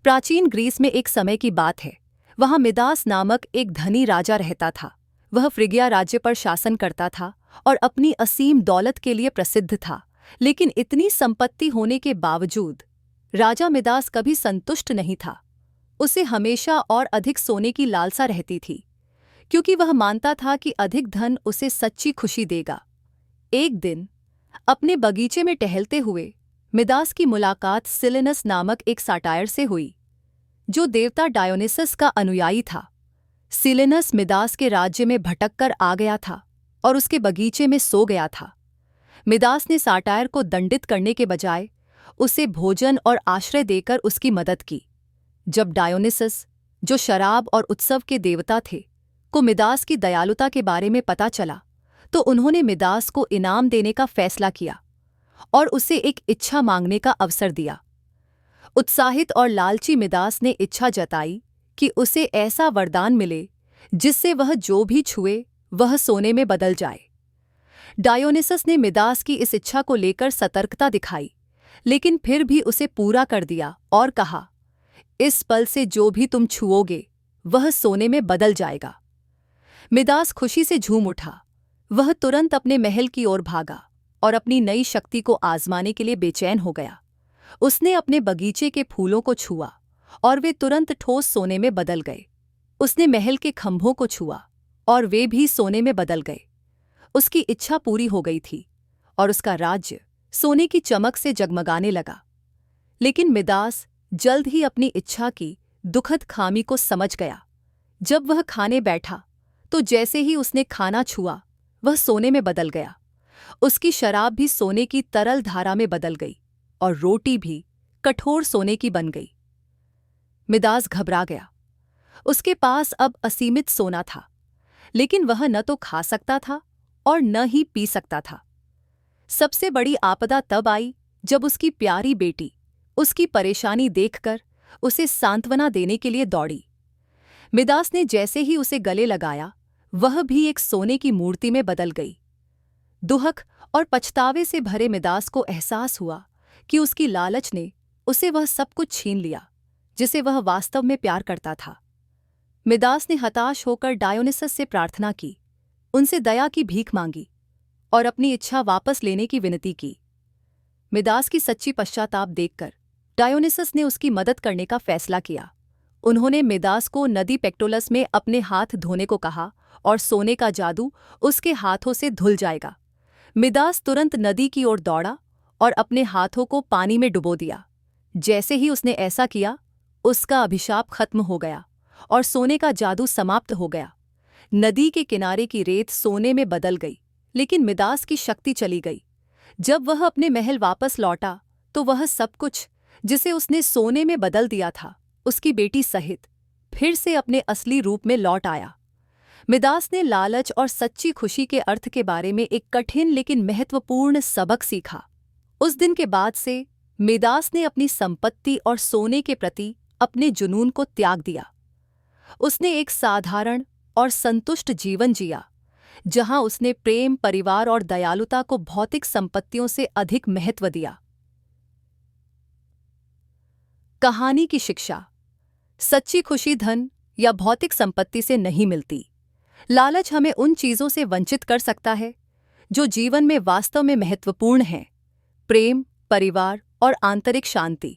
प्राचीन ग्रीस में एक समय की बात है। वहां मिदास नामक एक धनी राजा रहता था। वह फ्रिगिया राज्य पर शासन करता था और अपनी असीम दौलत के लिए प्रसिद्ध था। लेकिन इतनी संपत्ति होने के बावजूद राजा मिदास कभी संतुष्ट नहीं था। उसे हमेशा और अधिक सोने की लालसा रहती थी, क्योंकि वह मानता था कि अधिक धन उसे सच्ची खुशी देगा। एक दिन अपने बगीचे में टहलते हुए मिदास की मुलाकात सिलेनस नामक एक साटायर से हुई, जो देवता डायोनिसस का अनुयायी था। सिलेनस मिदास के राज्य में भटक कर आ गया था और उसके बगीचे में सो गया था। मिदास ने साटायर को दंडित करने के बजाय उसे भोजन और आश्रय देकर उसकी मदद की। जब डायोनिसस, जो शराब और उत्सव के देवता थे, को मिदास की दयालुता के बारे में पता चला, तो उन्होंने मिदास को इनाम देने का फैसला किया और उसे एक इच्छा मांगने का अवसर दिया। उत्साहित और लालची मिदास ने इच्छा जताई कि उसे ऐसा वरदान मिले जिससे वह जो भी छुए वह सोने में बदल जाए। डायोनिसस ने मिदास की इस इच्छा को लेकर सतर्कता दिखाई, लेकिन फिर भी उसे पूरा कर दिया और कहा, इस पल से जो भी तुम छुओगे वह सोने में बदल जाएगा। मिदास खुशी से झूम उठा। वह तुरंत अपने महल की ओर भागा और अपनी नई शक्ति को आजमाने के लिए बेचैन हो गया। उसने अपने बगीचे के फूलों को छुआ और वे तुरंत ठोस सोने में बदल गए। उसने महल के खंभों को छुआ और वे भी सोने में बदल गए। उसकी इच्छा पूरी हो गई थी और उसका राज्य सोने की चमक से जगमगाने लगा। लेकिन मिदास जल्द ही अपनी इच्छा की दुखद खामी को समझ गया। जब वह खाने बैठा तो जैसे ही उसने खाना छुआ वह सोने में बदल गया। उसकी शराब भी सोने की तरल धारा में बदल गई और रोटी भी कठोर सोने की बन गई। मिदास घबरा गया। उसके पास अब असीमित सोना था, लेकिन वह न तो खा सकता था और न ही पी सकता था। सबसे बड़ी आपदा तब आई जब उसकी प्यारी बेटी उसकी परेशानी देखकर उसे सांत्वना देने के लिए दौड़ी। मिदास ने जैसे ही उसे गले लगाया, वह भी एक सोने की मूर्ति में बदल गई। दुहक और पछतावे से भरे मिदास को एहसास हुआ कि उसकी लालच ने उसे वह सब कुछ छीन लिया जिसे वह वास्तव में प्यार करता था। मिदास ने हताश होकर डायोनिसस से प्रार्थना की, उनसे दया की भीख मांगी और अपनी इच्छा वापस लेने की विनती की। मिदास की सच्ची पश्चाताप देखकर डायोनिसस ने उसकी मदद करने का फैसला किया। उन्होंने मिदास को नदी पेक्टोलस में अपने हाथ धोने को कहा और सोने का जादू उसके हाथों से धुल जाएगा। मिदास तुरंत नदी की ओर दौड़ा और अपने हाथों को पानी में डुबो दिया। जैसे ही उसने ऐसा किया, उसका अभिशाप खत्म हो गया और सोने का जादू समाप्त हो गया। नदी के किनारे की रेत सोने में बदल गई, लेकिन मिदास की शक्ति चली गई। जब वह अपने महल वापस लौटा तो वह सब कुछ जिसे उसने सोने में बदल दिया था, उसकी बेटी सहित फिर से अपने असली रूप में लौट आया। मिदास ने लालच और सच्ची खुशी के अर्थ के बारे में एक कठिन लेकिन महत्वपूर्ण सबक सीखा। उस दिन के बाद से मिदास ने अपनी संपत्ति और सोने के प्रति अपने जुनून को त्याग दिया। उसने एक साधारण और संतुष्ट जीवन जिया, जहां उसने प्रेम, परिवार और दयालुता को भौतिक संपत्तियों से अधिक महत्व दिया। कहानी की शिक्षा। सच्ची खुशी धन या भौतिक संपत्ति से नहीं मिलती। लालच हमें उन चीजों से वंचित कर सकता है जो जीवन में वास्तव में महत्वपूर्ण हैं: प्रेम, परिवार और आंतरिक शांति।